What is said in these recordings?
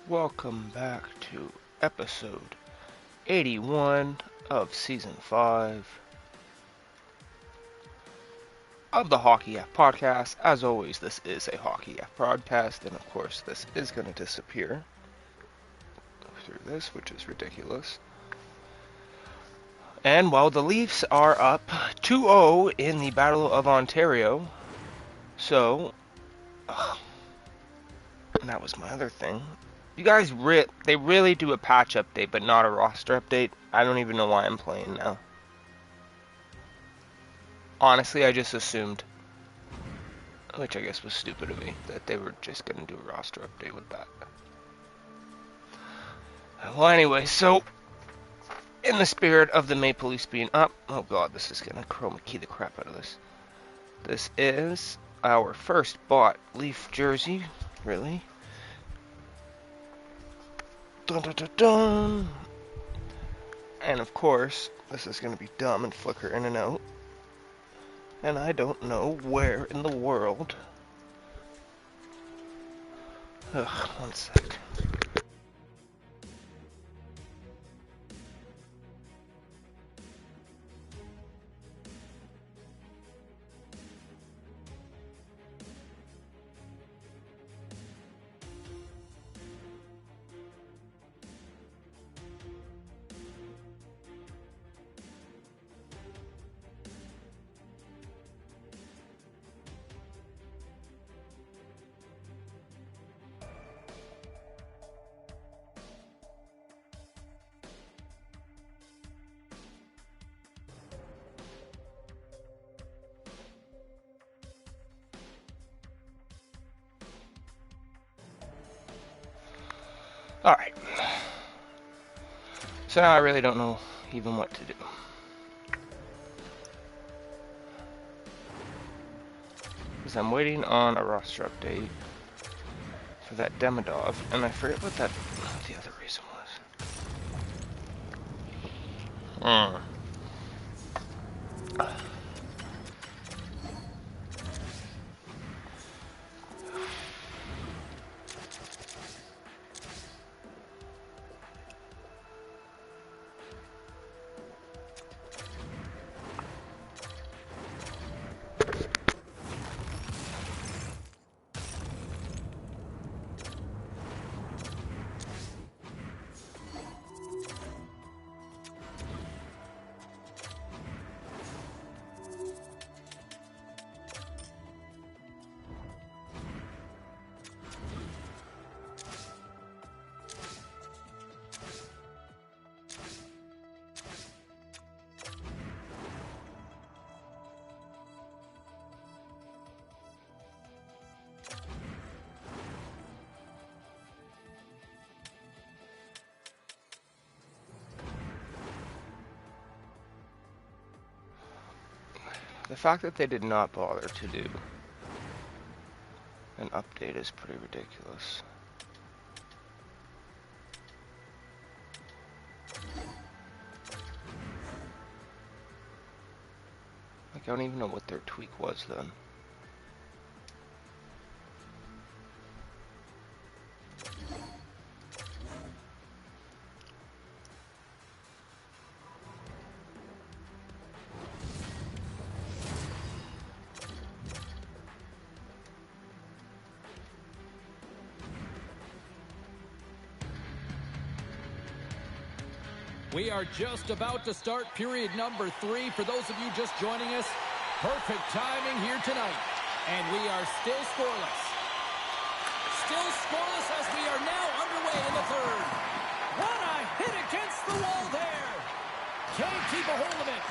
Welcome back to episode 81 of season 5 of the Hockey F podcast. As always, this is a Hockey F podcast, and of course, this is going to disappear through this, which is ridiculous. And while the Leafs are up 2-0 in the Battle of Ontario, and that was my other thing. You guys, they really do a patch update, but not a roster update. I don't even know why I'm playing now. Honestly, I just assumed, which I guess was stupid of me, that they were just going to do a roster update with that. Well, anyway, so, in the spirit of the Maple Leafs being up, oh god, this is going to chroma key the crap out of this. This is our first bought Leaf jersey, really. Dun, dun, dun, dun. And of course, this is going to be dumb and flicker in and out. And I don't know where in the world. Ugh, one sec. Alright. So now I really don't know even what to do. Because I'm waiting on a roster update for that Demidov, and I forget what the other reason was. The fact that they did not bother to do an update is pretty ridiculous. Like, I don't even know what their tweak was then. We are just about to start period number 3. For those of you just joining us, perfect timing here tonight. And we are still scoreless. Still scoreless as we are now underway in the third. What a hit against the wall there. Can't keep a hold of it.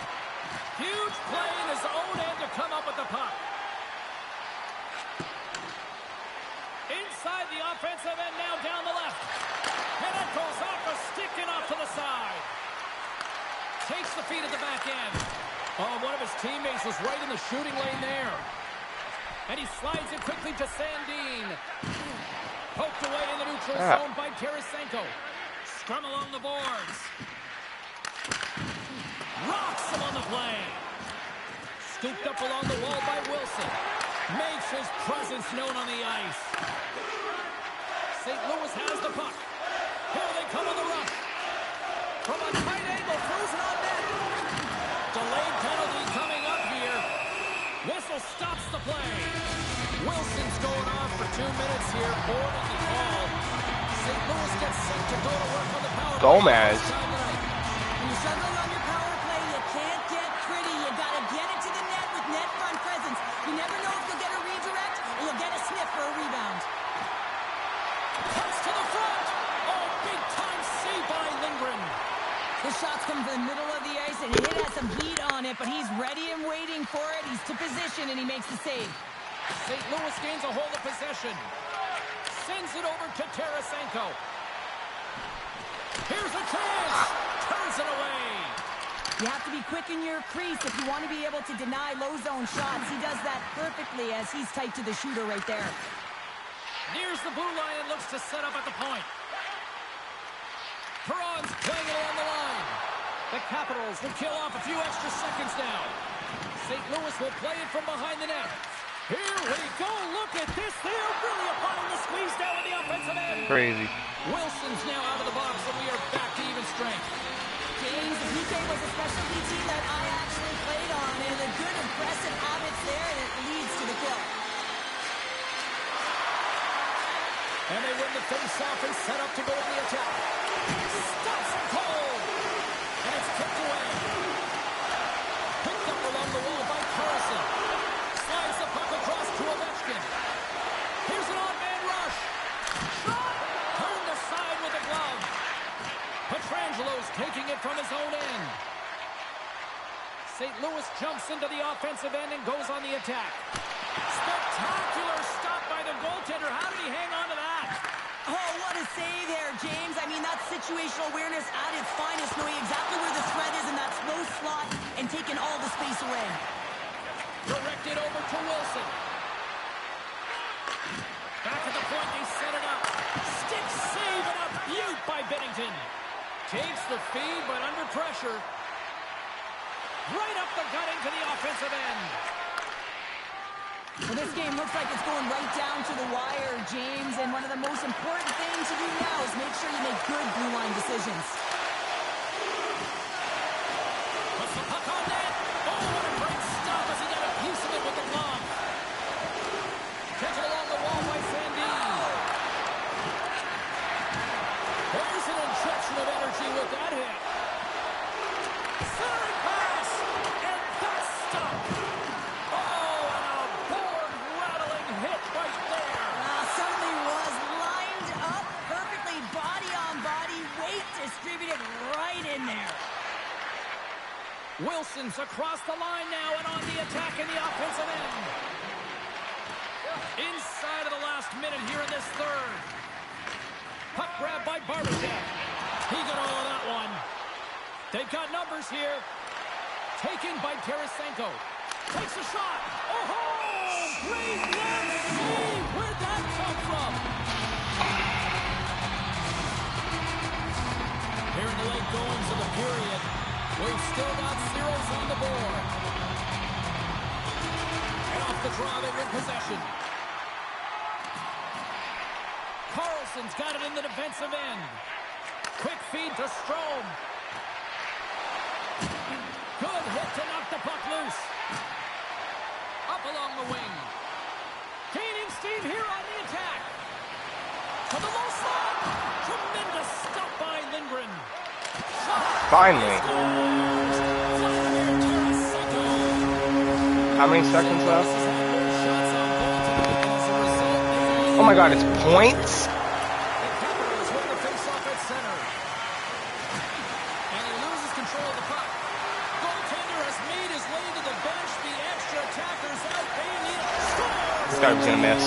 Huge play in his own end to come up with the puck. Inside the offensive end, now down the left. And it goes off a stick and off to the side. Takes the feed at the back end. Oh, one of his teammates was right in the shooting lane there. And he slides it quickly to Sandin. Poked away in the neutral zone by Tarasenko. Scrum along the boards. Rocks him on the play. Scooped up along the wall by Wilson. Makes his presence known on the ice. St. Louis has the puck. From a tight angle, throws it on net. Delayed penalty coming up here. Whistle stops the play. Wilson's going off for 2 minutes here, boarding the call. St. Louis gets set to go to work on the power play. Gomez. When you're struggling on your power play, you can't get pretty. You got to get it to the net with net front presence. You never know if you'll get a redirect or you'll get a sniff for a rebound. Cuts to the front. Oh, big time save by Lindgren. The shots come from the middle of the ice, and it has some heat on it, but he's ready and waiting for it. He's to position, and he makes the save. St. Louis gains a hold of possession. Sends it over to Tarasenko. Here's a chance. Turns it away. You have to be quick in your crease if you want to be able to deny low zone shots. He does that perfectly as he's tight to the shooter right there. Nears the blue line and looks to set up at the point. Perron's playing it along the line. The Capitals will kill off a few extra seconds now. St. Louis will play it from behind the net. Here we go. Look at this. They are really applying the squeeze down in the offensive end. Crazy. Wilson's now out of the box, and we are back to even strength. James, the PK was a specialty team that I actually played on, and a good, impressive habits there, and it leads to the kill. And they win the face-off and set up to go to the attack. Stops it cold. And it's kicked away. Picked up along the wall by Carlson. Slides the puck across to Ovechkin. Here's an odd-man rush. Shot! Turned aside with a glove. Petrangelo's taking it from his own end. St. Louis jumps into the offensive end and goes on the attack. Spectacular stop by the goaltender. How did he hang on to that? Oh, what a save there, James. I mean, that's situational awareness at its finest, knowing exactly where the threat is in that slow slot and taking all the space away. Directed over to Wilson. Back at the point, they set it up. Stick save and a beaut by Binnington. Takes the feed, but under pressure. Right up the gut into the offensive end. Well, this game looks like it's going right down to the wire, James, and one of the most important things to do now is make sure you make good blue line decisions. Puts the puck on net. Oh, what a great stop as he got a piece of it with the glove. Catch it along the wall by Sandin. There's an injection of energy with that hit. Centering pass, and that's stopped. Certainly was lined up perfectly, body on body, weight distributed right in there. Wilson's across the line now and on the attack in the offensive end. Inside of the last minute here in this third. Puck grab by Barbashev. He got all of that one. They've got numbers here. Taken by Tarasenko. Takes a shot. Oh, great glove save. Where'd that come from? Here in the late goings of the period, we've still got zeros on the board. And off the draw, they win possession. Carlson's got it in the defensive end. Quick feed to Strome. Good hit to knock the puck loose. Up along the wing. Gaining steam here on the attack. To the low slot. Tremendous stop by Lindgren. Finally. How many seconds left? Oh my god, it's points? This guy was gonna miss.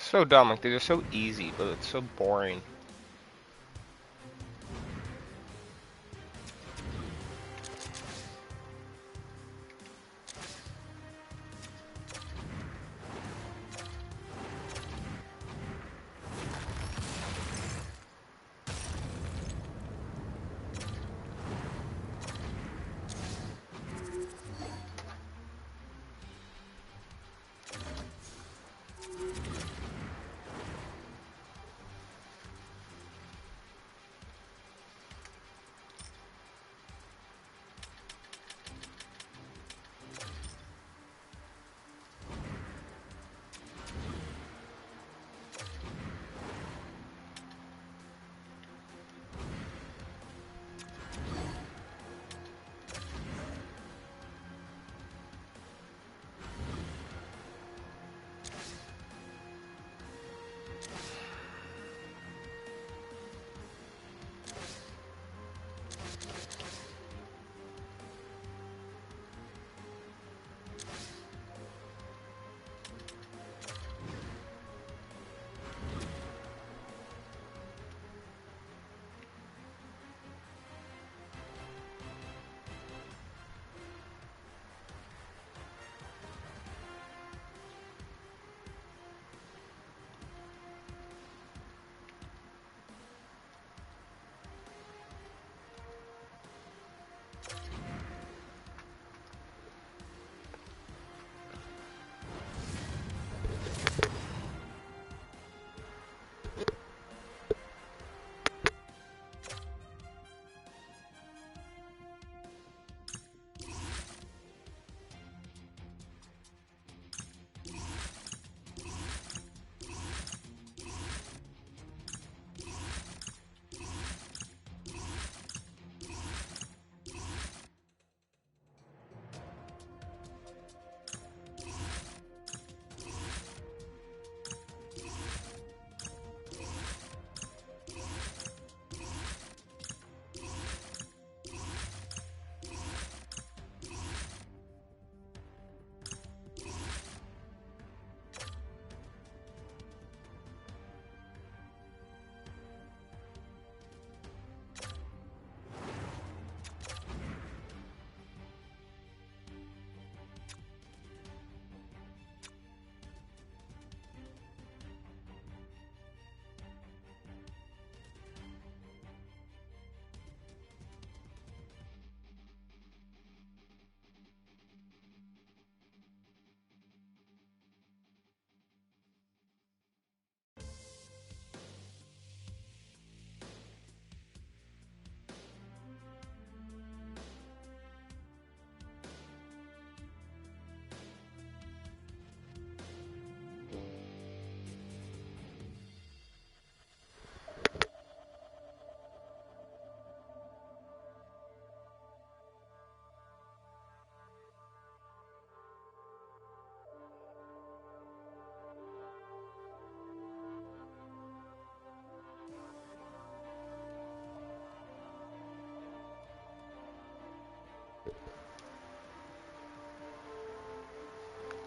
So dumb, like they're so easy, but it's so boring.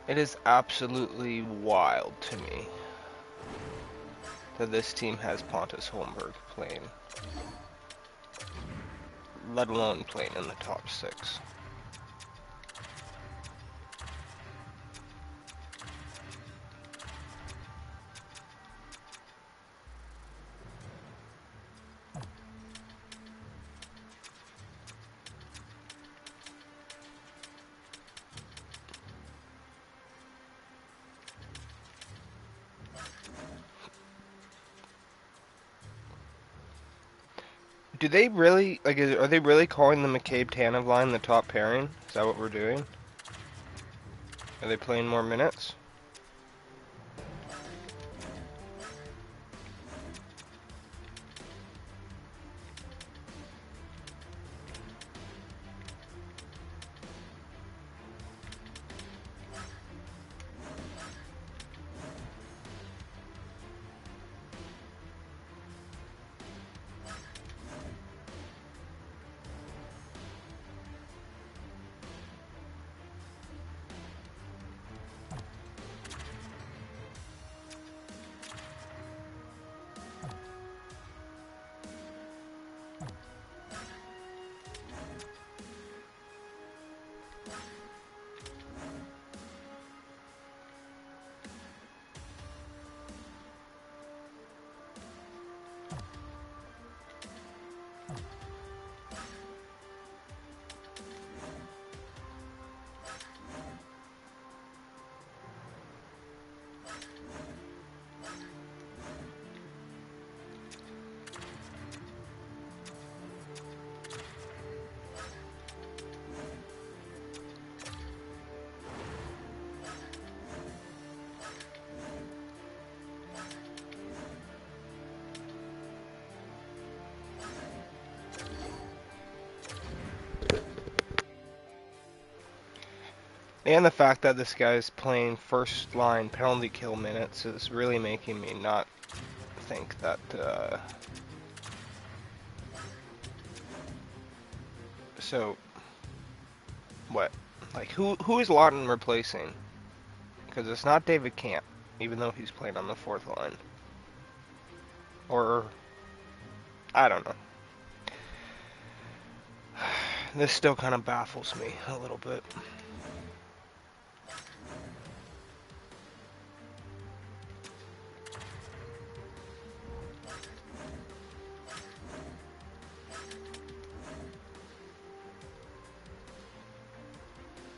It is absolutely wild to me that this team has Pontus Holmberg playing, let alone playing in the top six. Do they really, like, are they really calling the McCabe-Tanev line the top pairing? Is that what we're doing? Are they playing more minutes? And the fact that this guy's playing first line penalty kill minutes is really making me not think that, so, what? Like, who is Lawton replacing? Because it's not David Camp, even though he's playing on the fourth line. Or, I don't know. This still kind of baffles me a little bit.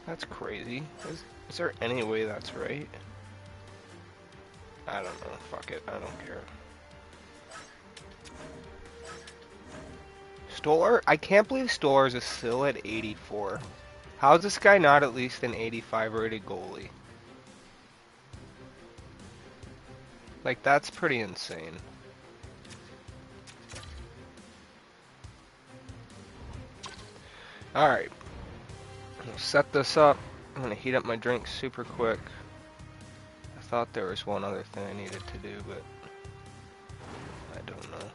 That's crazy. Is there any way that's right? I don't know. Fuck it. I don't care. Stolar? I can't believe Stolar's is still at 84. How is this guy not at least an 85 rated goalie? Like, that's pretty insane. Alright. I'll set this up. I'm gonna heat up my drink super quick. I thought there was one other thing I needed to do, but I don't know.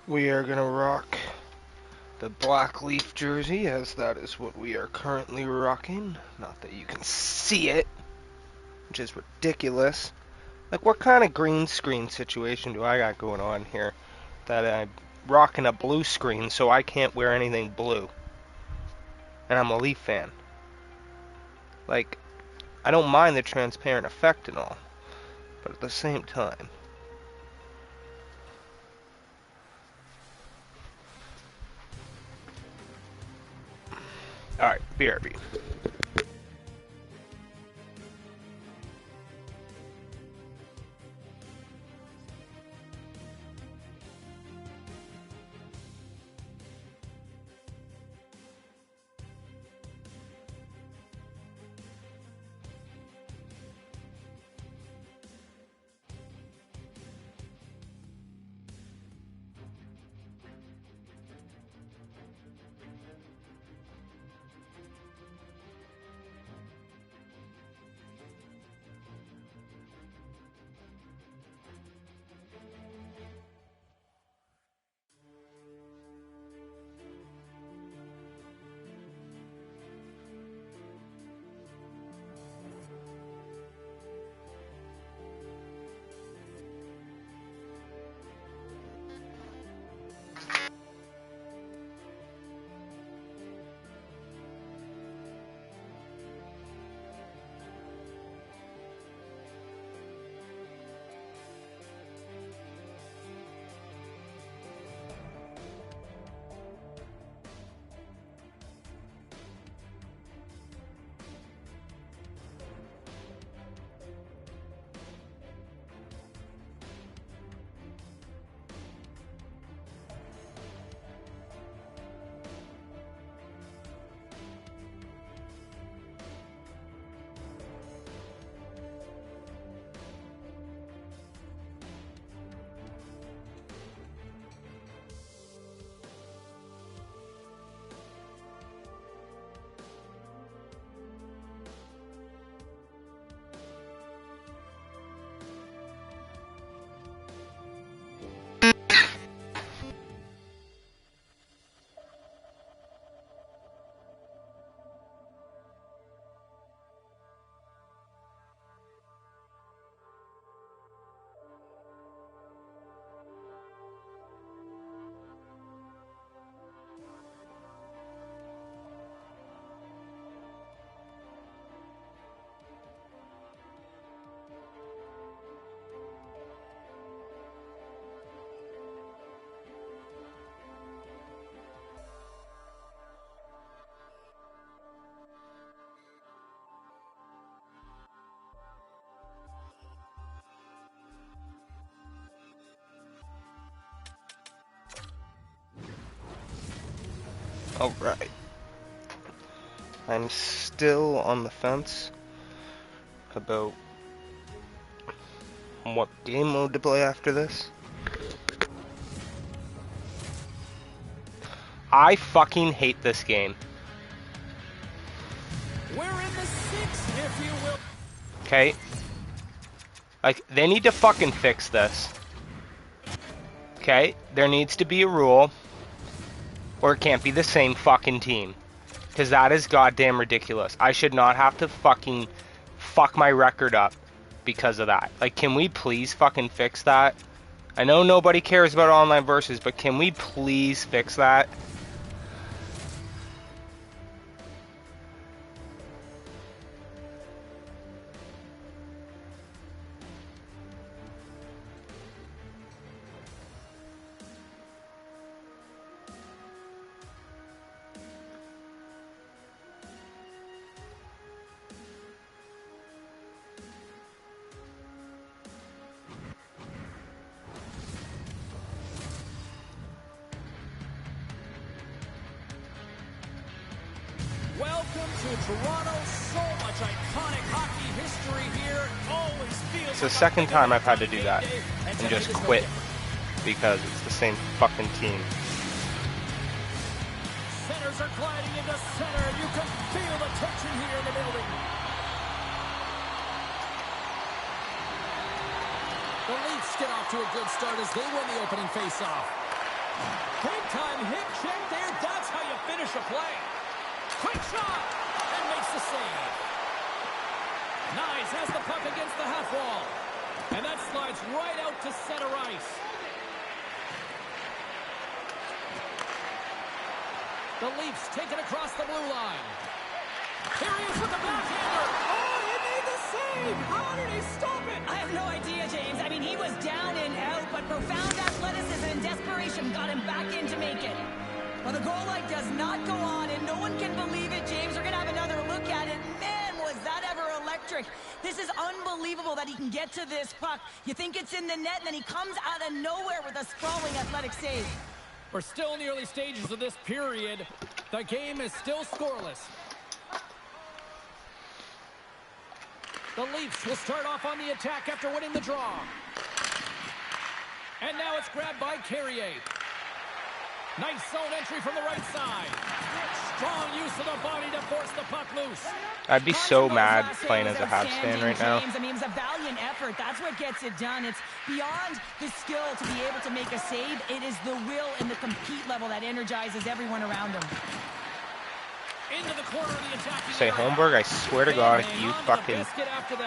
We are gonna rock the black Leaf jersey, as that is what we are currently rocking. Not that you can see it, which is ridiculous. Like, what kind of green screen situation do I got going on here? That I'm rocking a blue screen so I can't wear anything blue. And I'm a Leaf fan. Like, I don't mind the transparent effect and all, but at the same time. Alright, BRB. Alright. I'm still on the fence about what game mode to play after this. I fucking hate this game. We're in the sixth, if you will. Okay? Like, they need to fucking fix this. Okay? There needs to be a rule. Or it can't be the same fucking team. Because that is goddamn ridiculous. I should not have to fucking fuck my record up because of that. Like, can we please fucking fix that? I know nobody cares about online versus, but can we please fix that? Welcome to Toronto. So much iconic hockey history here. Always feels It's the second time I've had to do that and just quit because it's the same fucking team. Centers are gliding into center. You can feel the tension here in the building. The Leafs get off to a good start as they win the opening faceoff. Big time hit check there. That's how you finish a play. Quick shot and makes the save. Nyes has the puck against the half wall. And that slides right out to center ice. The Leafs take it across the blue line. Here he is with the backhander. Oh, he made the save. How did he stop it? I have no idea, James. I mean, he was down and out, but profound athleticism and desperation got him back in to make it. Well, the goal light does not go on, and no one can believe it, James. We're going to have another look at it. Man, was that ever electric. This is unbelievable that he can get to this puck. You think it's in the net, and then he comes out of nowhere with a sprawling athletic save. We're still in the early stages of this period. The game is still scoreless. The Leafs will start off on the attack after winning the draw. And now it's grabbed by Carrier. Nice zone entry from the right side. Strong use of the body to force the puck loose. I'd be so mad playing as a Habs fan right now. James. I mean, it's a valiant effort. That's what gets it done. It's beyond the skill to be able to make a save. It is the will and the compete level that energizes everyone around him. Into the corner of the attacking Say, area. Holmberg, I swear to God, if you fucking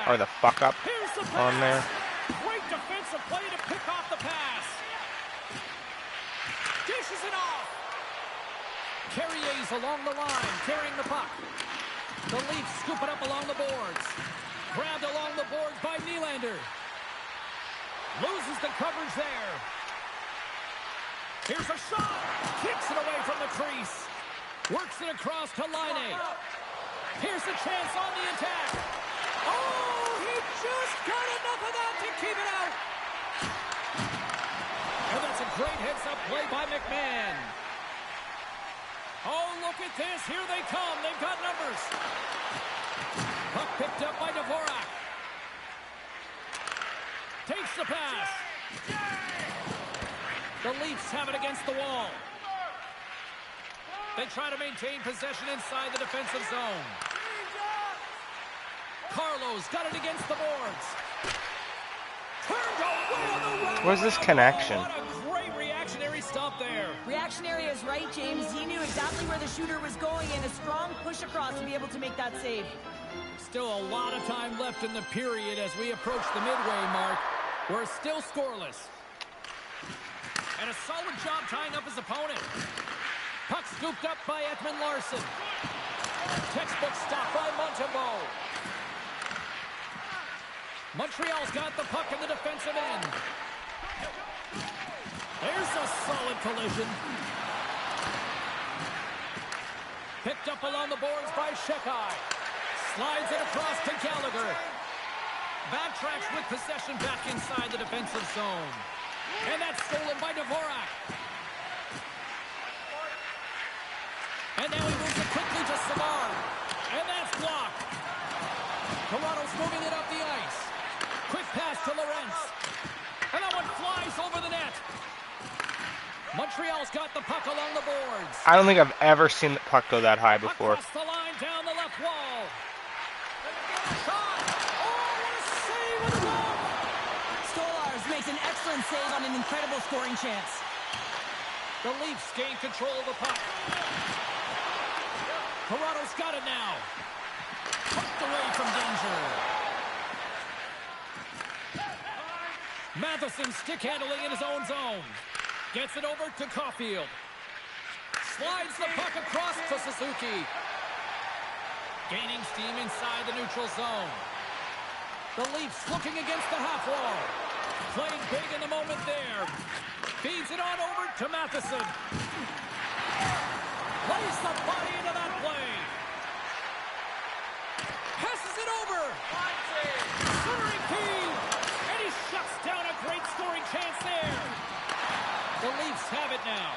are the fuck up Here's the on pass. there. Great defensive play to pick off the pass. Dishes it off. Carrier's along the line, carrying the puck. The Leafs scoop it up along the boards. Grabbed along the boards by Nylander. Loses the coverage there. Here's a shot. Kicks it away from the crease. Works it across to Laine. Here's a chance on the attack. Oh, he just got enough of that to keep it out. And that's a great heads-up play by McMahon. Oh, look at this. Here they come. They've got numbers. Puck picked up by Dvorak. Takes the pass. The Leafs have it against the wall. They try to maintain possession inside the defensive zone. Carlos got it against the boards. Turned away on the right. Where's this connection? What a great reactionary stop there. Reactionary is right, James. He knew exactly where the shooter was going and a strong push across to be able to make that save. Still a lot of time left in the period as we approach the midway mark. We're still scoreless. And a solid job tying up his opponent. Puck scooped up by Edmund Larson. Textbook stop by Montembeault. Montreal's got the puck in the defensive end. There's a solid collision. Picked up along the boards by Shekai. Slides it across to Gallagher. Backtracks with possession back inside the defensive zone. And that's stolen by Dvorak. And now he moves it quickly to Savard. And that's blocked. Toronto's moving it up the ice. Quick pass to Lorentz. And that one flies over the net. Montreal's got the puck along the boards. I don't think I've ever seen the puck go that high before. Across the line, down the left wall. Shot! Oh, what a save with the goal! Stolarz makes an excellent save on an incredible scoring chance. The Leafs gain control of the puck. Toronto's got it now. Poked away from danger. Matheson stick handling in his own zone. Gets it over to Caulfield. Slides the puck across to Suzuki. Gaining steam inside the neutral zone. The Leafs looking against the half wall. Playing big in the moment there. Feeds it on over to Matheson. Plays the body into that play. Passes it over. Centering feed. And he shuts down a great scoring chance there. The Leafs have it now.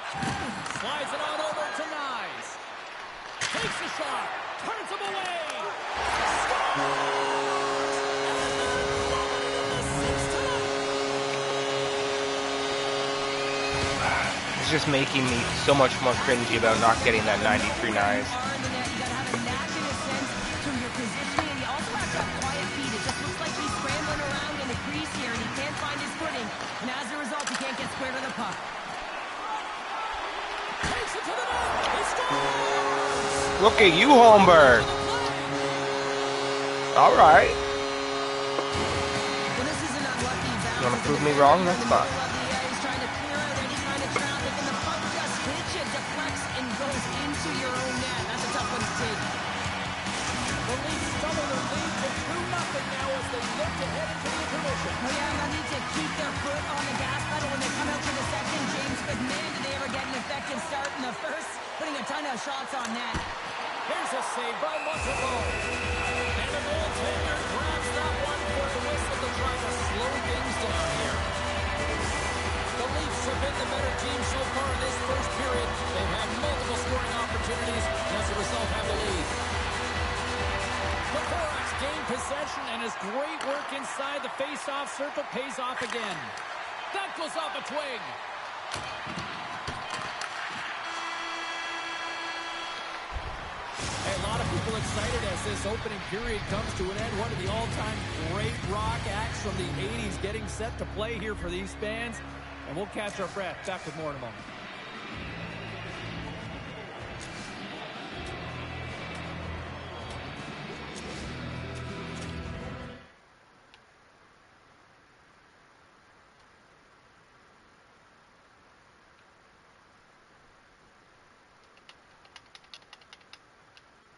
Slides it on over to Nyes. Takes a shot. Turns him away. It's just making me so much more cringy about not getting that 93 Nyes. And as a result, he can't get square to the puck. Takes it to the net. He scores! Look at you, Holmberg. All right. Well, this is an unlucky bounce. You want to prove me wrong? That's fine. He's trying to clear out any kind of traffic, and the puck just hits you, deflects, and goes into your own net. That's a tough one to take. The Leafs double their lead to 2-0 now as they look to head into the intermission. Oh, yeah, they'll need to keep their foot on the gas pedal when they come out for the second, James. But man, did they ever get an effective start in the first, putting a ton of shots on net. Here's a save by Montembeault. And the goaltender grabs that one for the whistle to try to slow things down here. The Leafs have been the better team so far in this first period. They've had multiple scoring opportunities and as a result have the lead. The Borax gained possession and his great work inside the face-off circle pays off again. That goes off a twig. Hey, a lot of people excited as this opening period comes to an end. One of the all-time great rock acts from the 80s getting set to play here for these fans. And we'll catch our breath. Back with more in a moment.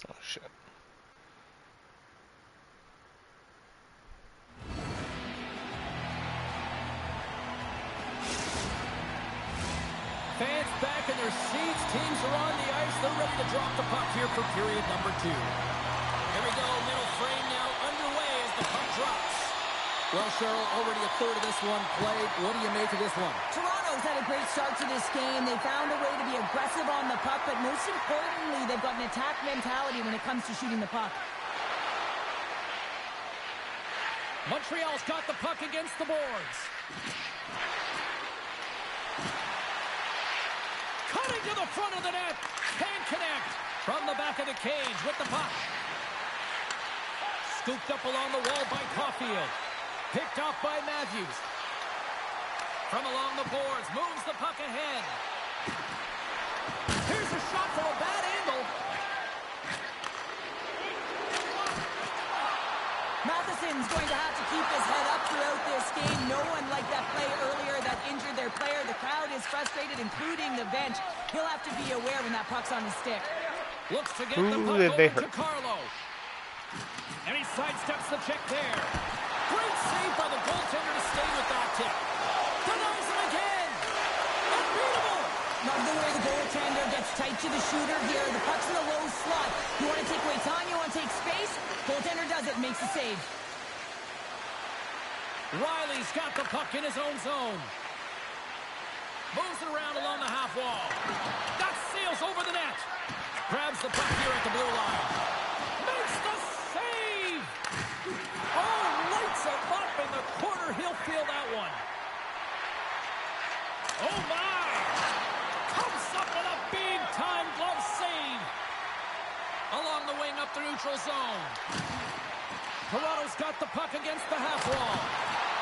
Oh, shit. Fans back in their seats. Teams are on the ice. They're ready to drop the puck here for period number 2. Here we go. Middle frame now underway as the puck drops. Well, Cheryl, already a third of this one played. What do you make of this one? Toronto's had a great start to this game. They found a way to be aggressive on the puck, but most importantly, they've got an attack mentality when it comes to shooting the puck. Montreal's got the puck against the boards. Cutting to the front of the net. Can connect from the back of the cage with the puck. Scooped up along the wall by Caulfield. Picked off by Matthews. From along the boards, moves the puck ahead. Here's a shot from a bad angle. Matheson's going to have to keep his head up throughout this game. No one like that play earlier that injured their player. The crowd is frustrated, including the bench. He'll have to be aware when that puck's on his stick. Looks to get the puck over to Carlo. And he sidesteps the check there. Great save by the goaltender to stay with that tip. Denies him again. Unbeatable. Love the way the goaltender gets tight to the shooter here. The puck's in the low slot. You want to take away time, you want to take space. Goaltender does it, makes the save. Riley's got the puck in his own zone. Moves it around along the half wall. That sails over the net. Grabs the puck here at the blue line. Makes the save. Oh, lights him up in the corner. He'll feel that one. Oh, my. the neutral zone. Toronto's got the puck against the half wall.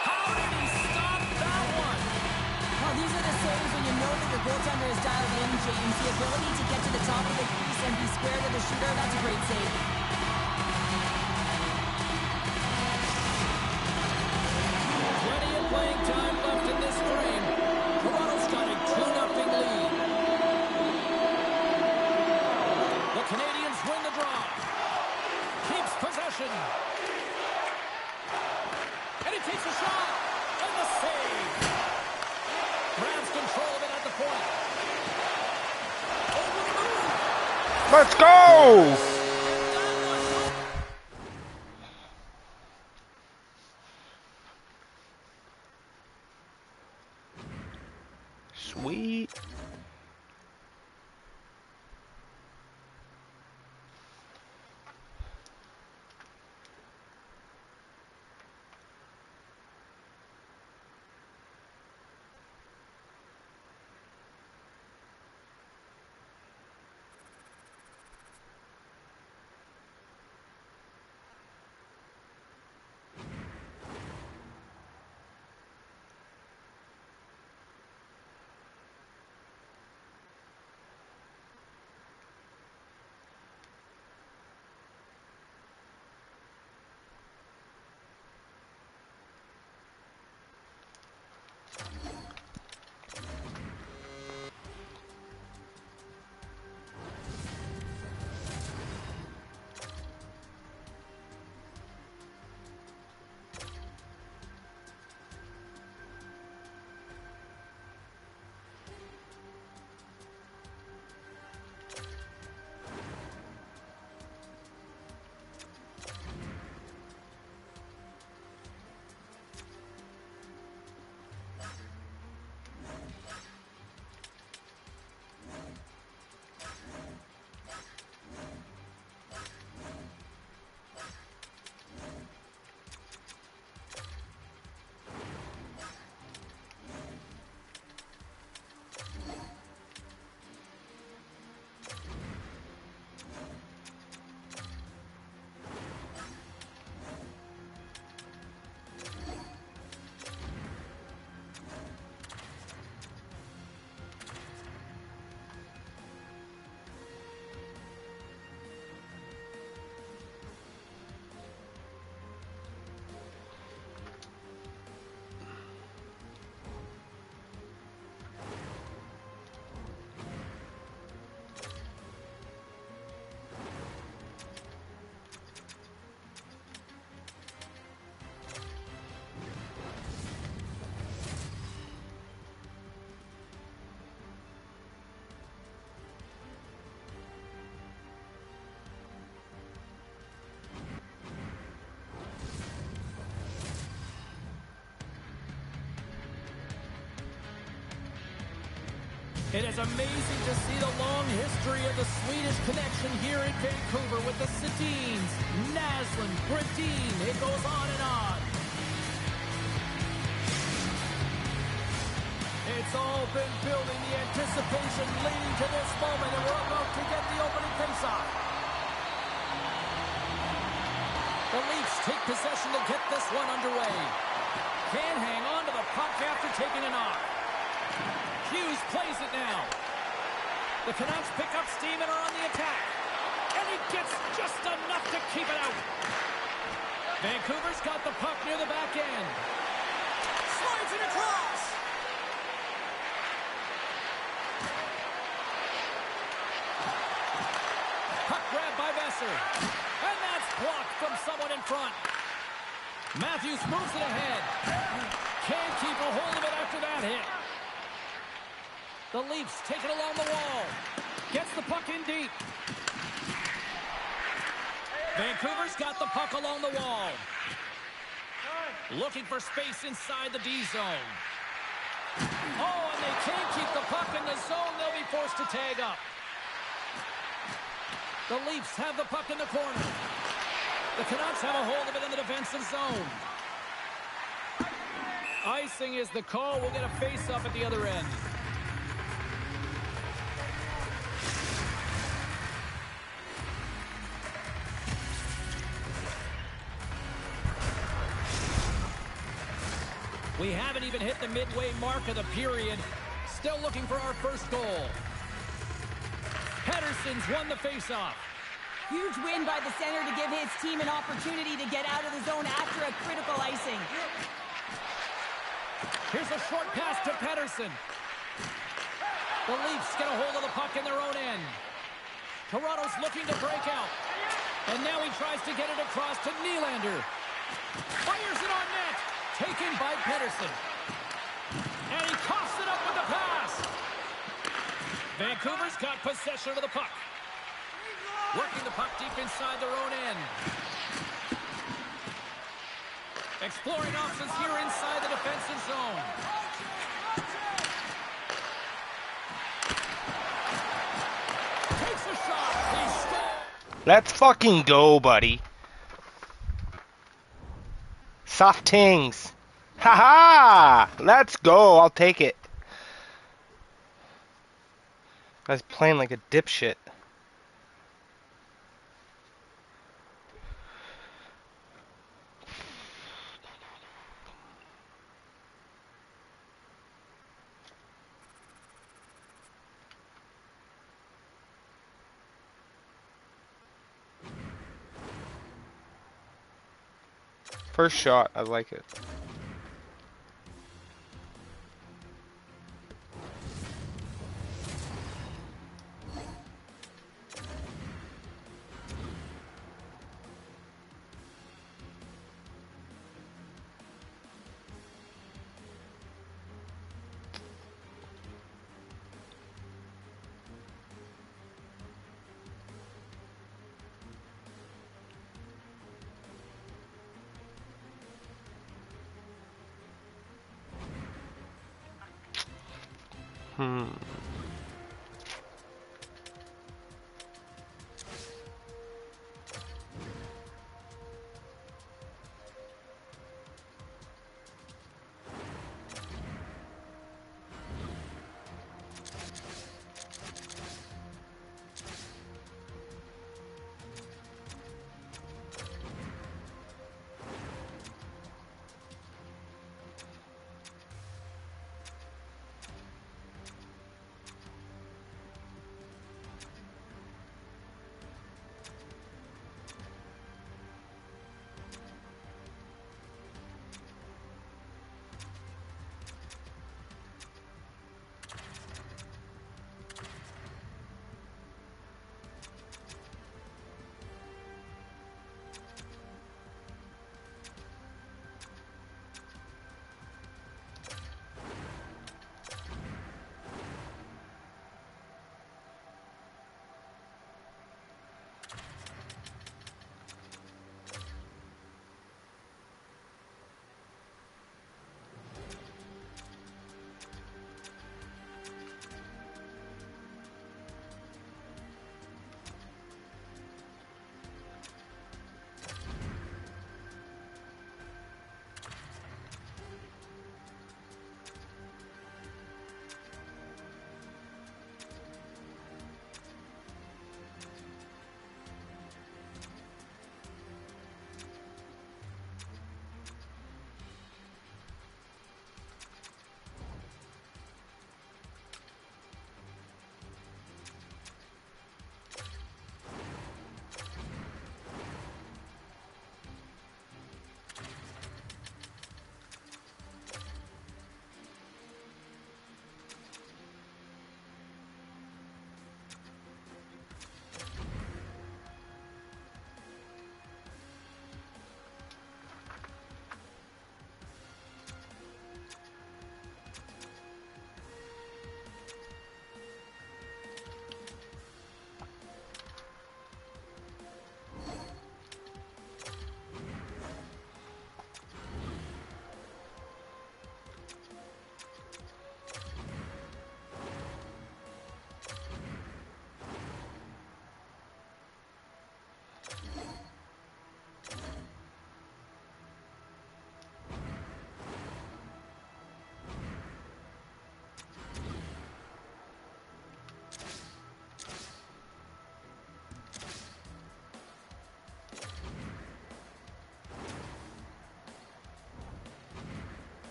How did he stop that one? Well, these are the saves when you know that your goaltender is dialed in, James. The ability to get to the top of the crease and be square to the shooter, that's a great save. Plenty of playing time left in this frame. Toronto's got a 2-0 lead. The Canadians win the draw. Keeps possession. And he takes a shot. And the save. Grabs control of it at the point. Over the move. Let's go! Sweet. It is amazing to see the long history of the Swedish connection here in Vancouver with the Sedins, Naslund, Brodin. It goes on and on. It's all been building, the anticipation leading to this moment, and we're about to get the opening faceoff. The Leafs take possession to get this one underway. Can't hang on to the puck after taking a knock. Hughes plays it now. The Canucks pick up steam and are on the attack. And he gets just enough to keep it out. Vancouver's got the puck near the back end. Slides it across. Puck grab by Besser. And that's blocked from someone in front. Matthews moves it ahead. Can't keep a hold of it after that hit. The Leafs take it along the wall. Gets the puck in deep. Vancouver's got the puck along the wall. Looking for space inside the D zone. Oh, and they can't keep the puck in the zone. They'll be forced to tag up. The Leafs have the puck in the corner. The Canucks have a hold of it in the defensive zone. Icing is the call. We'll get a face-up at the other end. We haven't even hit the midway mark of the period. Still looking for our first goal. Pettersson's won the faceoff. Huge win by the center to give his team an opportunity to get out of the zone after a critical icing. Here's a short pass to Pettersson. The Leafs get a hold of the puck in their own end. Toronto's looking to break out. And now he tries to get it across to Nylander. Fires it on net. Taken by Pettersson. And he coughs it up with the pass. Vancouver's got possession of the puck. Working the puck deep inside their own end. Exploring options here inside the defensive zone. Takes a shot. He scores. Let's fucking go, buddy. Soft tings. Haha! Let's go. I'll take it. Guy's playing like a dipshit. First shot, I like it.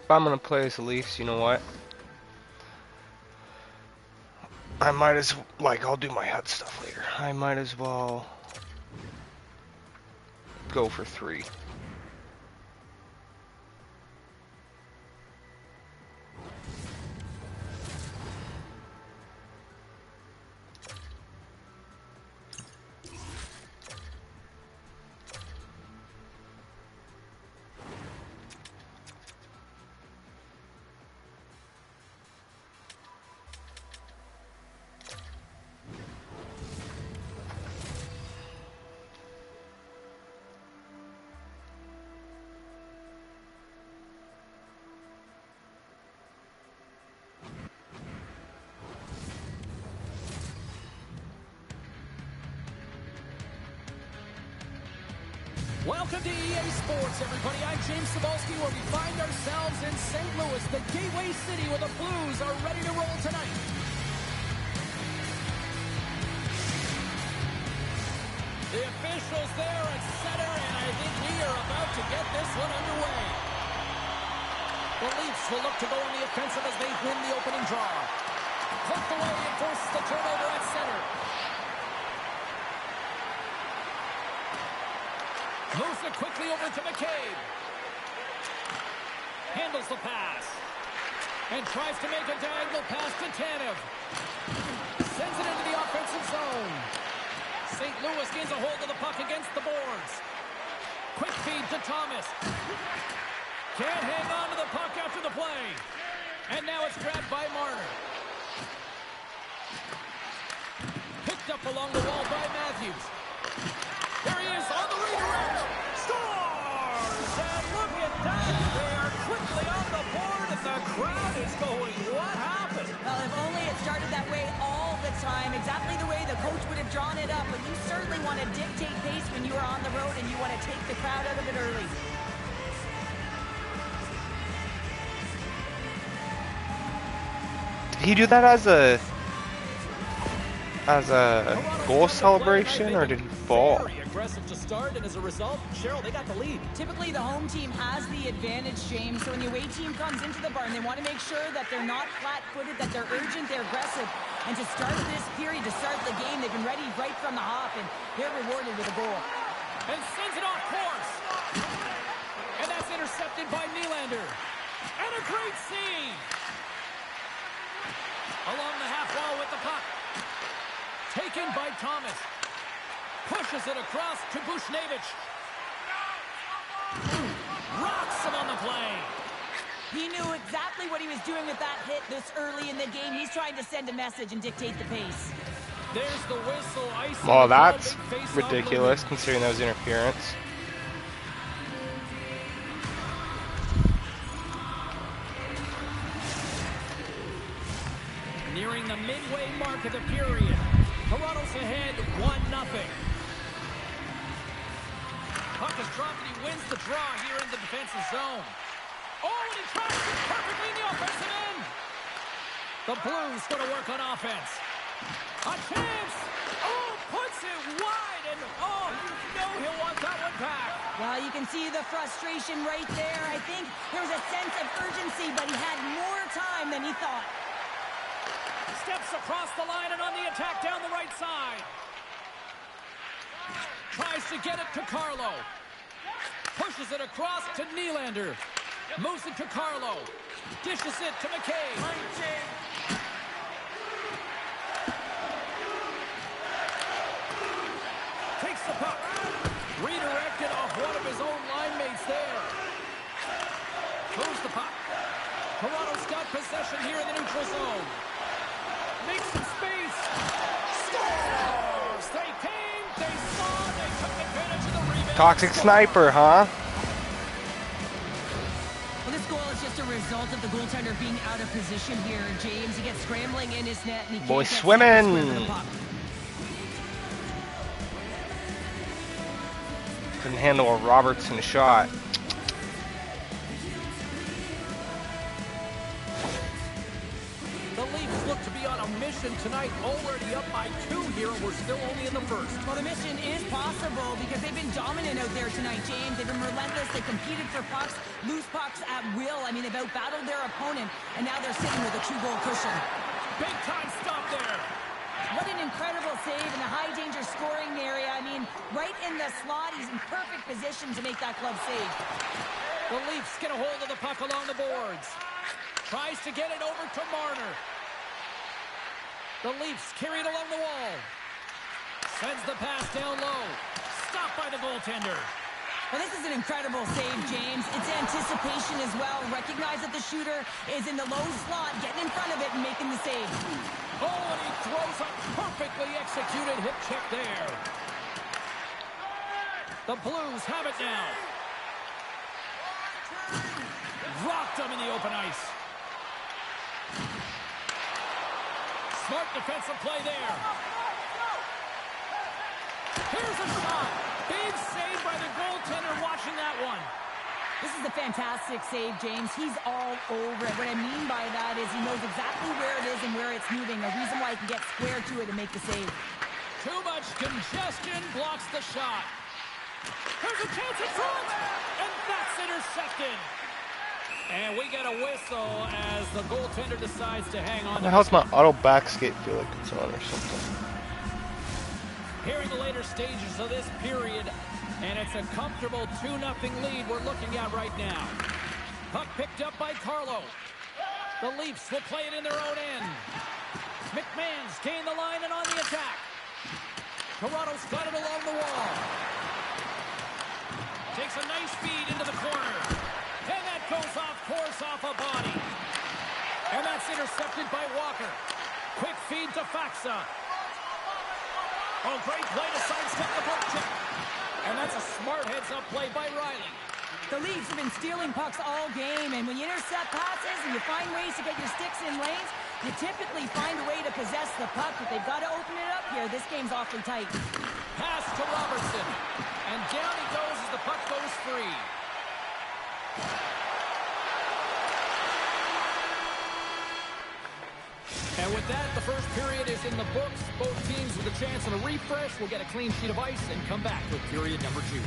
If I'm gonna play as the Leafs, you know what? I might as like I'll do my HUD stuff later. I might as well go for 3. Welcome to EA Sports, everybody. I'm James Cebulski, where we find ourselves in St. Louis, the gateway city where the Blues are ready to roll tonight. The officials there at center, and I think we are about to get this one underway. The Leafs will look to go on the offensive as they win the opening draw. Poked away and forces the turnover at center. Moves it quickly over to McCabe. Handles the pass. And tries to make a diagonal pass to Tanev. Sends it into the offensive zone. St. Louis gains a hold of the puck against the boards. Quick feed to Thomas. Can't hang on to the puck after the play. And now it's grabbed by Marner. Picked up along the wall by Matthews. There he is on the redirect. Scores! And look at that. They are quickly on the board and the crowd is going, what happened? Well, if only it started that way all the time, exactly the way the coach would have drawn it up. But you certainly want to dictate pace when you are on the road and you want to take the crowd out of it early. Did he do that as a goal celebration, or did he fall? Very aggressive to start, and as a result, Cheryl, they got the lead. Typically, the home team has the advantage, James. So when the away team comes into the barn, they want to make sure that they're not flat-footed, that they're urgent, they're aggressive. And to start this period, to start the game, they've been ready right from the hop, and they're rewarded with a goal. And sends it off course. And that's intercepted by Nylander. And a great save. Along the half wall with the puck. Taken by Thomas. Pushes it across to Bushnevich. Rocks him on the play. He knew exactly what he was doing with that hit this early in the game. He's trying to send a message and dictate the pace. There's the whistle. Ice. Well, that's ridiculous considering that was interference. Nearing the midway mark of the period. Toronto's ahead 1-0. Puck is dropped and he wins the draw here in the defensive zone. Oh, and he tracks it perfectly in the offensive end. The Blues going to work on offense. A chance. Oh, puts it wide. And oh, you know he'll want that one back. Well, you can see the frustration right there. I think there was a sense of urgency, but he had more time than he thought. Steps across the line and on the attack down the right side. Tries to get it to Carlo. Pushes it across to Nylander. Moves it to Carlo. Dishes it to McCabe. Takes the puck. Redirected off one of his own line mates there. Moves the puck. Toronto's got possession here in the neutral zone. Makes some space. Scores! They came, they saw, they took advantage of the rebound. Toxic sniper, huh? Well, this goal is just a result of the goaltender being out of position here. James, he gets scrambling in his net and he Boy, can't get swimming. square with the puck. Couldn't handle a Robertson shot. The Leafs look to be on a mission possession tonight, already up by 2 here, and we're still only in the first. Well, the mission is possible because they've been dominant out there tonight, James. They've been relentless. They competed for pucks, loose pucks at will. I mean, they've outbattled their opponent, and now they're sitting with a 2-goal cushion. Big time stop there. What an incredible save in the high-danger scoring area. I mean, right in the slot. He's in perfect position to make that club save. The Leafs get a hold of the puck along the boards. Tries to get it over to Marner. The Leafs carry it along the wall. Sends the pass down low. Stopped by the goaltender. Well, this is an incredible save, James. It's anticipation as well. Recognize that the shooter is in the low slot, getting in front of it and making the save. Oh, and he throws a perfectly executed hip check there. The Blues have it now. Rocked him in the open ice. Smart defensive play there. Here's a shot. Big save by the goaltender watching that one. This is a fantastic save, James. He's all over it. What I mean by that is he knows exactly where it is and where it's moving. A reason why he can get square to it and make the save. Too much congestion blocks the shot. There's a chance in front, and that's intercepted. And we get a whistle as the goaltender decides to hang on. How's my auto back skate feel like it's on or something? Here in the later stages of this period, and it's a comfortable 2-0 lead we're looking at right now. Puck picked up by Carlo. The Leafs will play it in their own end. McMahon's gained the line and on the attack. Toronto's got it along the wall. Takes a nice feed into the corner. And that goes off course off a body. And that's intercepted by Walker. Quick feed to Faxa. Oh, great play to sidestep the poke check. And that's a smart heads-up play by Riley. The Leafs have been stealing pucks all game, and when you intercept passes and you find ways to get your sticks in lanes, you typically find a way to possess the puck, but they've got to open it up here. This game's awfully tight. Pass to Robertson. And down he goes as the puck goes free. And with that, the first period is in the books. Both teams with a chance of a refresh will get a clean sheet of ice and come back with period number 2.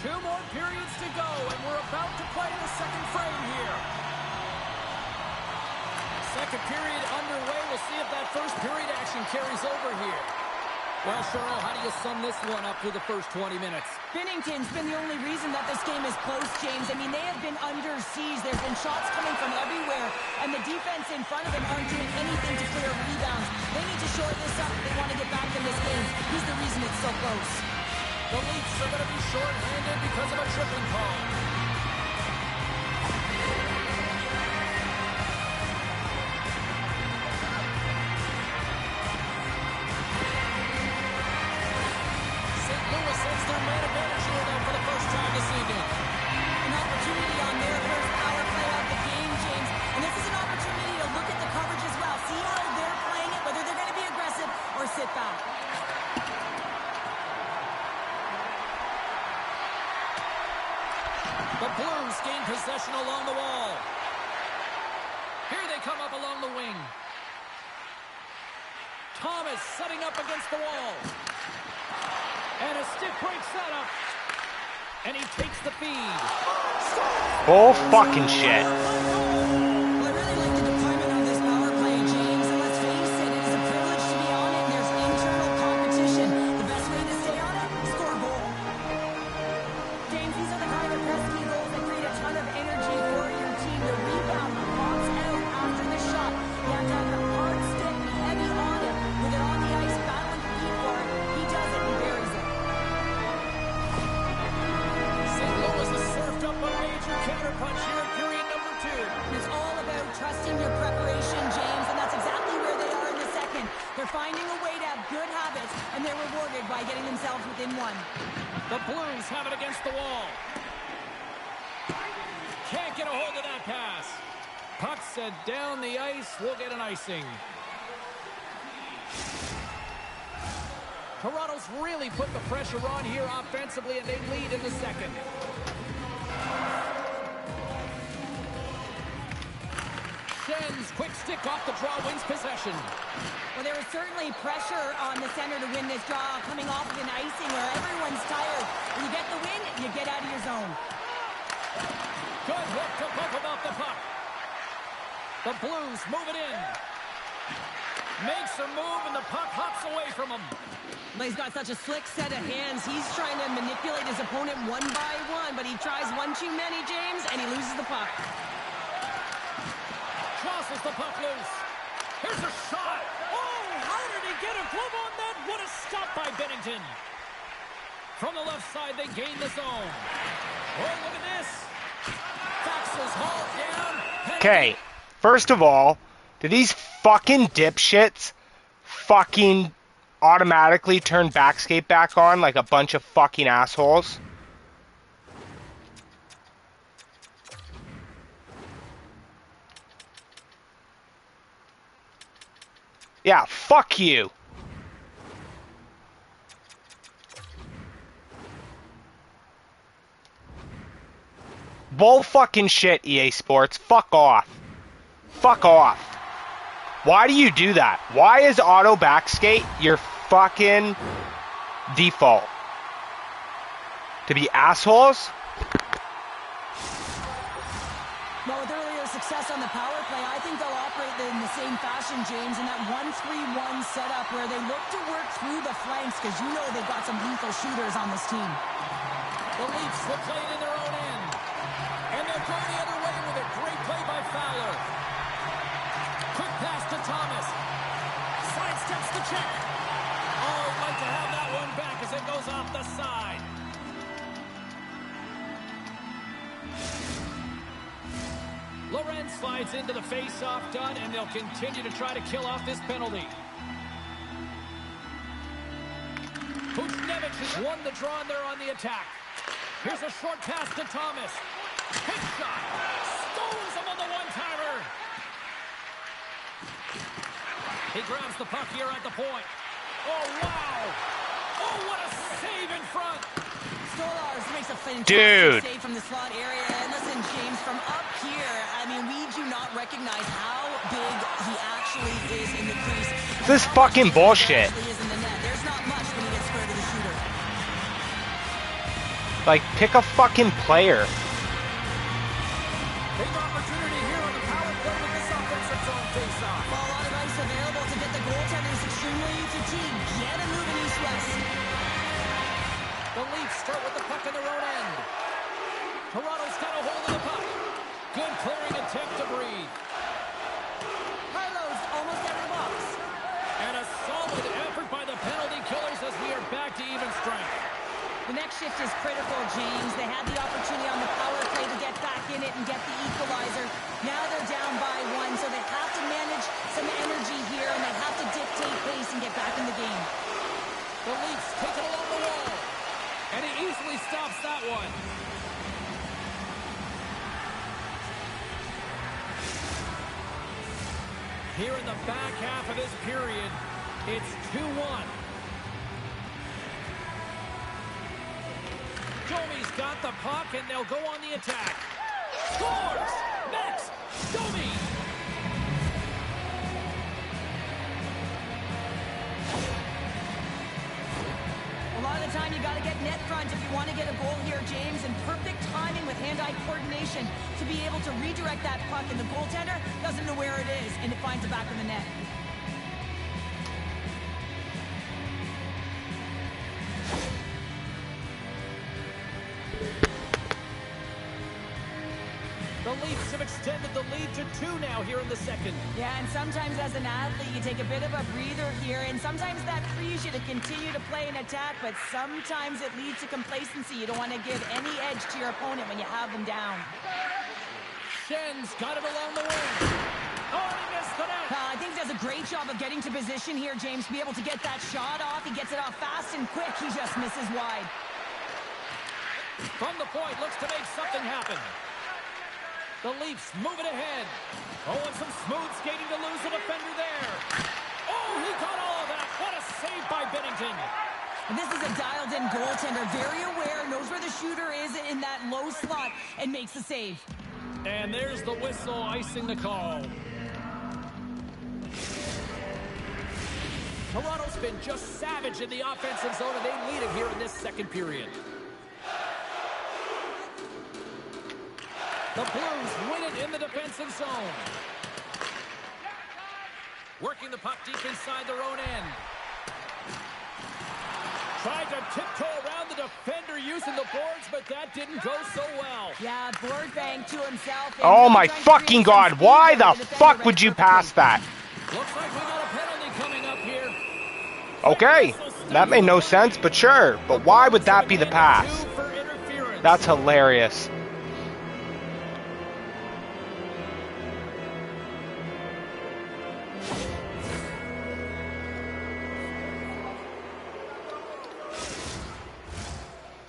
Two more periods to go, and we're about to play the second frame here. Second period underway. We'll see if that first period action carries over here. Well, Cheryl, how do you sum this one up through the first 20 minutes? Binnington's been the only reason that this game is close, James. I mean, they have been under siege. There's been shots coming from everywhere, and the defense in front of them aren't doing anything to clear rebounds. They need to shore this up if they want to get back in this game. He's the reason it's so close. The Leafs are going to be short-handed because of a tripping call. St. Louis has their man advantage here now for the first time this evening. An opportunity on their first power play of the game, James. And this is an opportunity to look at the coverage as well. See how they're playing it, whether they're going to be aggressive or sit back. The Blues gain possession along the wall. Here they come up along the wing. Thomas setting up against the wall. And a stick break setup. And he takes the feed. Oh, fucking shit. Well, I really like the deployment on this power play, James. And let's face it, it is a privilege to be on it. And there's internal competition. The best way to stay on it, score a goal. James, these are the kind of pesky goals that create a ton of energy for your team. The rebound pops out after the shot. You have to have the hard stick heavy on it. With it on the ice, battling to keep for it. He does it and buries it. St. Louis has surfed up a major counter punch here in period number 2. It's all about trusting your preparation, James, and that's exactly where they are in the second. They're finding a way to have good habits, and they're rewarded by getting themselves within one. The Blues have it against the wall. Can't get a hold of that pass. Puck sent down the ice. We'll get an icing. Toronto's really put the pressure on here offensively, and they lead in the second. Schn's quick stick off the draw wins possession. Well, there was certainly pressure on the center to win this draw, coming off of an icing where everyone's tired. When you get the win, you get out of your zone. Good hook to poke him off the puck. The Blues move it in. Makes a move, and the puck hops away from him. But he's got such a slick set of hands. He's trying to manipulate his opponent one by one, but he tries one too many, James, and he loses the puck. Jostles the puck loose. Here's a shot. Oh, how did he get a glove on that? What a stop by Bennington. From the left side, they gain the zone. Oh, look at this. Fox is hauled down. Okay, first of all, do these fucking dipshits fucking automatically turn backskate back on like a bunch of fucking assholes? Yeah, fuck you. Bull fucking shit, EA Sports. Fuck off. Fuck off. Why do you do that? Why is auto backskate your fucking default? To be assholes? Well, with earlier success on the power play, I think they'll operate in the same fashion, James, in that 1-3-1 setup where they look to work through the flanks because you know they've got some lethal shooters on this team. The Leafs will play it in their own end. And they'll go the other way with a great play by Fowler. Quick pass to Thomas. Sidesteps the check. Oh, I'd like to have that one back as it goes off the side. Lorenz slides into the face-off done, and they'll continue to try to kill off this penalty. Buchnevich has won the draw, and they're on the attack. Here's a short pass to Thomas. Hit shot. Stones him on the one-timer. He grabs the puck here at the point. Oh, wow. Oh, what a save in front. Stolarz makes a Dude. fantastic save from the slot area. And listen, James, from up here, I mean, we do not recognize how big he actually is in the crease. This is fucking bullshit. Is in the net. There's not much when he gets square to the shooter. Like, pick a fucking player. Big opportunity here on the power play with this offensive zone face-off. Well, a lot of ice available to get the goaltenders extremely fatigued. Get a moving east-west. The Leafs start with the puck in their own end. Toronto's got a hold of the puck. Good clearing attempt to breathe. Harlow's almost out of the box. And a solid effort by the penalty killers as we are back to even strength. The next shift is critical, James. They had the opportunity on the power play to get back in it and get the equalizer. Now they're down by one, so they have to manage some energy here, and they have to dictate pace and get back in the game. The Leafs take it along the wall. And he easily stops that one. Here in the back half of this period, it's 2-1. Domi's got the puck, and they'll go on the attack. Scores! Next, Domi! A lot of the time, you got to get net front if you want to get a goal here, James, and perfect timing with hand-eye coordination to be able to redirect that puck, and the goaltender doesn't know where it is, and it finds it back in the net. The Leafs have extended the lead to 2 now here in the second. Yeah, and sometimes as an athlete, you take a bit of a breather here, and sometimes that frees you to continue to play an attack, but sometimes it leads to complacency. You don't want to give any edge to your opponent when you have them down. Schenn's got it along the wing. Oh, he missed the net. I think he does a great job of getting to position here, James, to be able to get that shot off. He gets it off fast and quick. He just misses wide. From the point, looks to make something happen. The Leafs move it ahead. Oh, and some smooth skating to lose the defender there. Oh, he got all of that. What a save by Binnington. And this is a dialed-in goaltender, very aware, knows where the shooter is in that low slot, and makes the save. And there's the whistle icing the call. Toronto's been just savage in the offensive zone, and they lead it here in this second period. The Blues win it in the defensive zone. Working the puck deep inside their own end. Tried to tiptoe around the defender using the boards, but that didn't go so well. Yeah, board bang to himself. Oh my fucking God, why the fuck would you pass that? Looks like we got a penalty coming up here. Okay, that made no sense, but sure. But why would that be the pass? That's hilarious.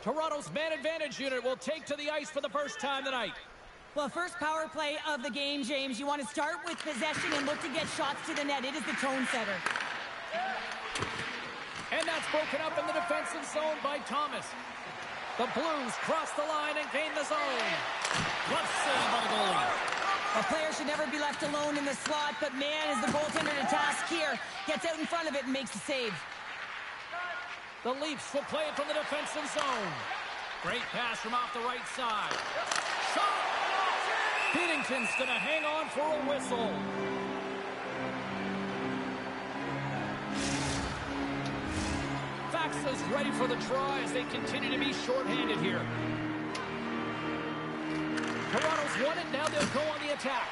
Toronto's man advantage unit will take to the ice for the first time tonight. Well, first power play of the game, James. You want to start with possession and look to get shots to the net. It is the tone setter. And that's broken up in the defensive zone by Thomas. The Blues cross the line and gain the zone. What save by the goalie. A player should never be left alone in the slot, but man, is the goaltender to task here. Gets out in front of it and makes the save. The Leafs will play it from the defensive zone. Great pass from off the right side. Shot! Binnington's going to hang on for a whistle. Faxa's ready for the try as they continue to be shorthanded here. Toronto's won it, now they'll go on the attack.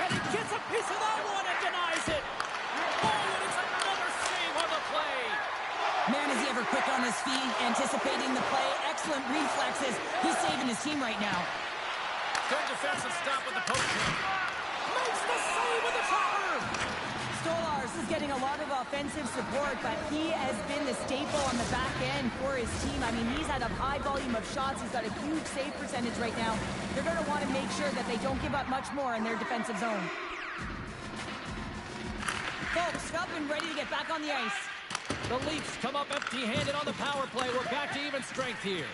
And he gets a piece of that one and denies it. Oh, and it's another save on the play. Man, is he ever quick on his feet, anticipating the play. Excellent reflexes. He's saving his team right now. Good defensive stop with the poke check. Makes the save with the topper. Stolarz is getting a lot of offensive support, but he has been the staple on the back end for his team. I mean, he's had a high volume of shots. He's got a huge save percentage right now. They're going to want to make sure that they don't give up much more in their defensive zone. Folks, up and ready to get back on the ice. The Leafs come up empty-handed on the power play. We're back to even strength here.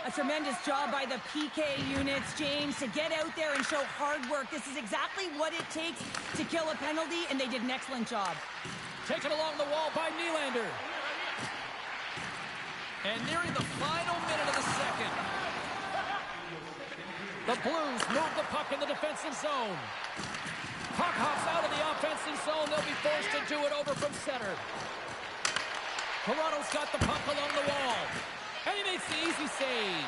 A tremendous job by the PK units, James, to get out there and show hard work. This is exactly what it takes to kill a penalty, and they did an excellent job. Taken along the wall by Nylander. And nearing the final minute of the second. The Blues move the puck in the defensive zone. Puck hops out of the offensive zone. They'll be forced to do it over from center. Toronto's got the puck along the wall. And he makes the easy save.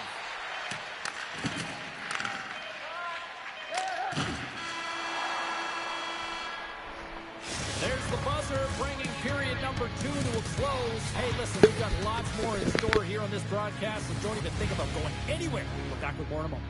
There's the buzzer, bringing period number 2 to a close. Hey, listen, we've got lots more in store here on this broadcast, so don't even think about going anywhere. We're back with more in a moment.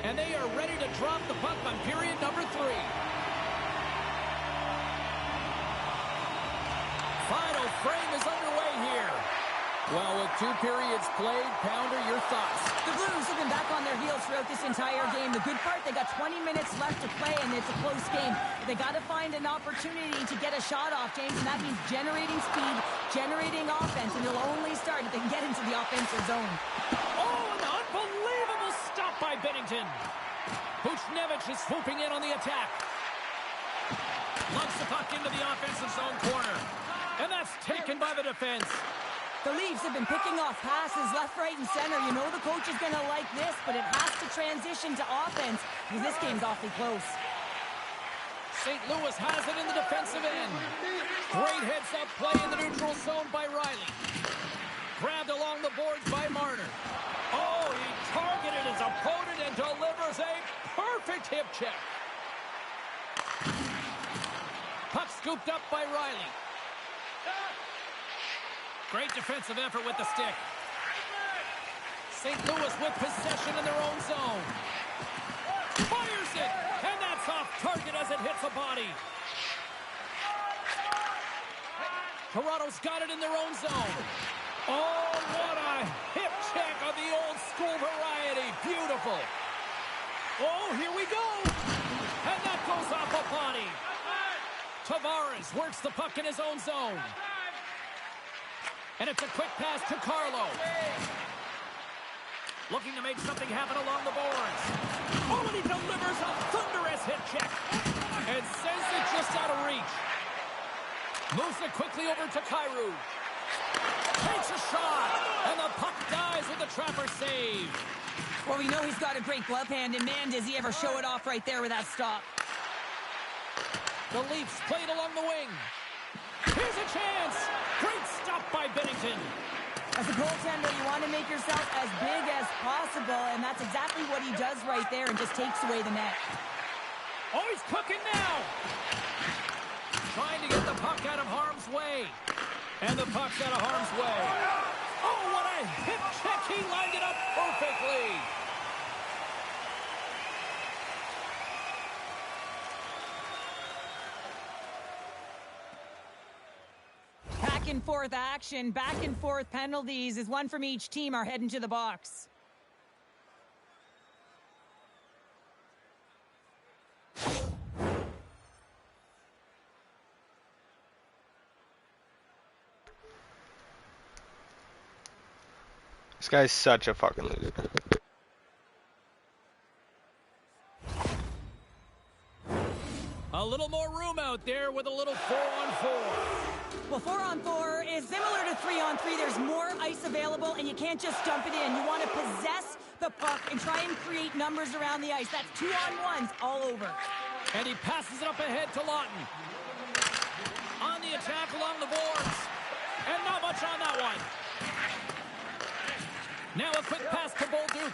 And they are ready to drop the puck on period number 3. Final frame is underway here. Well, with 2 periods played, Pounder, your thoughts? The Blues have been back on their heels throughout this entire game. The good part, they got 20 minutes left to play, and it's a close game. They got to find an opportunity to get a shot off, James, and that means generating speed, generating offense, and they'll only start if they can get into the offensive zone. Oh, an unbelievable stop by Binnington. Buchnevich is swooping in on the attack. Lunks the puck into the offensive zone corner. And that's taken by the defense. The Leafs have been picking off passes left, right, and center. You know the coach is going to like this, but it has to transition to offense because this game's awfully close. St. Louis has it in the defensive end. Great heads-up play in the neutral zone by Riley. Grabbed along the boards by Marner. Oh, he targeted his opponent and delivers a perfect hip check. Puck scooped up by Riley. Great defensive effort with the stick. St. Louis with possession in their own zone. Fires it, and that's off target as it hits a body. Toronto's got it in their own zone. Oh, what a hip check of the old school variety. Beautiful. Oh, here we go. And that goes off a body. Tavares works the puck in his own zone. And it's a quick pass to Carlo. Looking to make something happen along the boards. Oh, and he delivers a thunderous hit check. And sends it just out of reach. Moves it quickly over to Kyrou. Takes a shot. And the puck dies with the trapper save. Well, we know he's got a great glove hand, and man, does he ever show it off right there with that stop. The Leafs played along the wing. Here's a chance. Great stop by Binnington. As a goaltender, you want to make yourself as big as possible, and that's exactly what he does right there and just takes away the net. Oh, he's cooking now. Trying to get the puck out of harm's way. And the puck's out of harm's way. Oh, what a hip check. He lined it up perfectly. Back and forth action, back and forth penalties as one from each team are heading to the box. This guy's such a fucking loser. A little more room out there with a little 4-on-4. Well, 4-on-4 is similar to 3-on-3. There's more ice available, and you can't just dump it in. You want to possess the puck and try and create numbers around the ice. That's 2-on-1s all over. And he passes it up ahead to Lawton. On the attack along the boards. And not much on that one. Now a quick pass to Bolduc.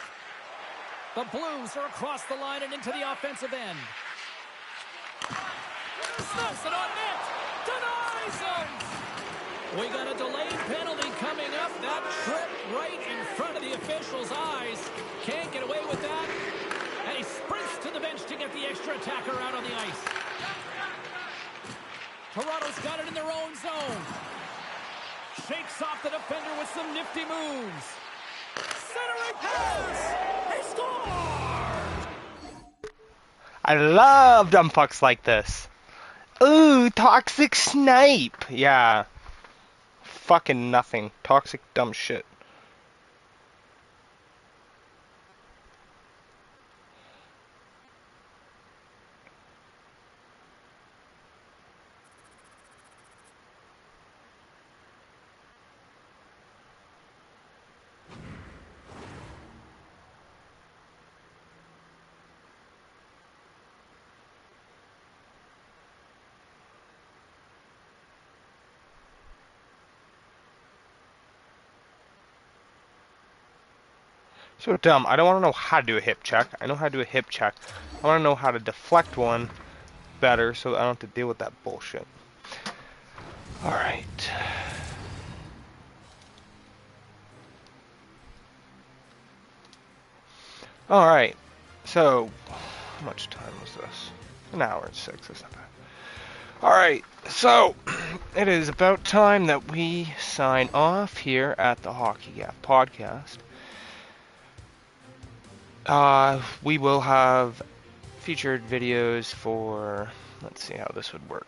The Blues are across the line and into the offensive end. Snaps it on net. Denies him. We got a delayed penalty coming up. That trip right in front of the official's eyes. Can't get away with that. And he sprints to the bench to get the extra attacker out on the ice. Toronto's got it in their own zone. Shakes off the defender with some nifty moves. Centering pass! He scored! I love dumb fucks like this. Ooh, toxic snipe. Yeah. Fucking nothing. Toxic dumb shit. So dumb. I don't want to know how to do a hip check. I know how to do a hip check. I want to know how to deflect one better so that I don't have to deal with that bullshit. Alright. Alright. So, how much time was this? An hour and 6. That's not bad. Alright. So, it is about time that we sign off here at the Hockey Gap Podcast. We will have featured videos for, let's see how this would work.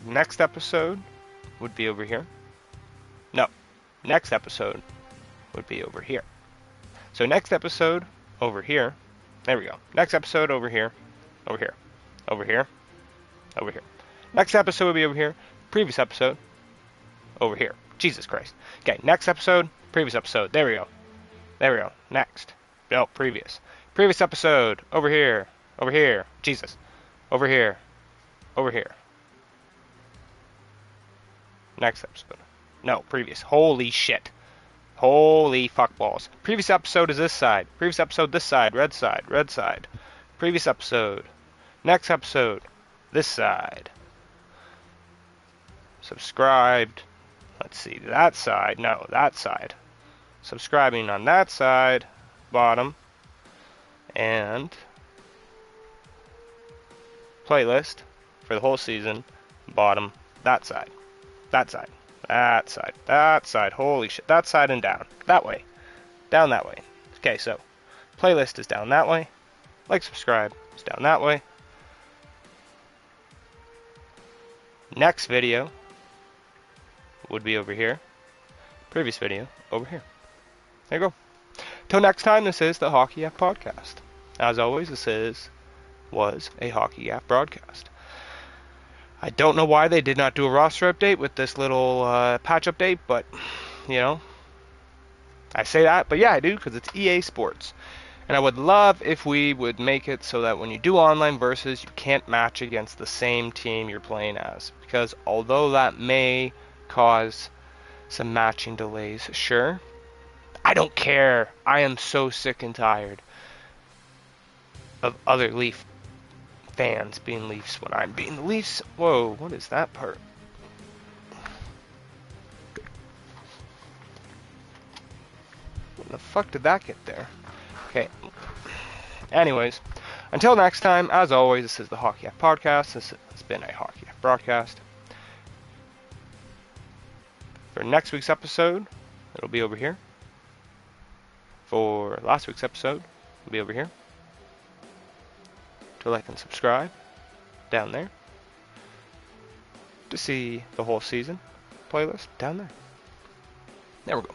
Next episode would be over here. No, next episode would be over here. So next episode over here. There we go. Next episode over here. Over here. Over here. Over here. Next episode would be over here. Previous episode over here. Jesus Christ. Okay, next episode, previous episode. There we go. There we go. Next. No, previous. Previous episode, over here. Over here. Jesus. Over here. Over here. Next episode. No, previous. Holy shit. Holy fuckballs. Previous episode is this side. Previous episode this side. Red side. Red side. Previous episode. Next episode. This side. Subscribed. Let's see. That side. No, that side. Subscribing on that side. Bottom. And playlist for the whole season. Bottom. That side. That side. That side. That side. Holy shit. That side and down. That way. Down that way. Okay, so playlist is down that way. Like, subscribe is down that way. Next video would be over here. Previous video over here. There you go. Till next time, this is the Hockey App Podcast. As always, was a Hockey App broadcast. I don't know why they did not do a roster update with this little patch update, but, you know, I say that, but yeah, I do, because it's EA Sports. And I would love if we would make it so that when you do online versus, you can't match against the same team you're playing as. Because although that may cause some matching delays, sure, I don't care. I am so sick and tired of other Leaf fans being Leafs when I'm being the Leafs. Whoa, what is that part? When the fuck did that get there? Okay. Anyways, until next time, as always, this is the Hockey App Podcast. This has been a Hockey App broadcast. For next week's episode, it'll be over here. For last week's episode, it'll be over here. To like and subscribe, down there. To see the whole season playlist, down there. There we go.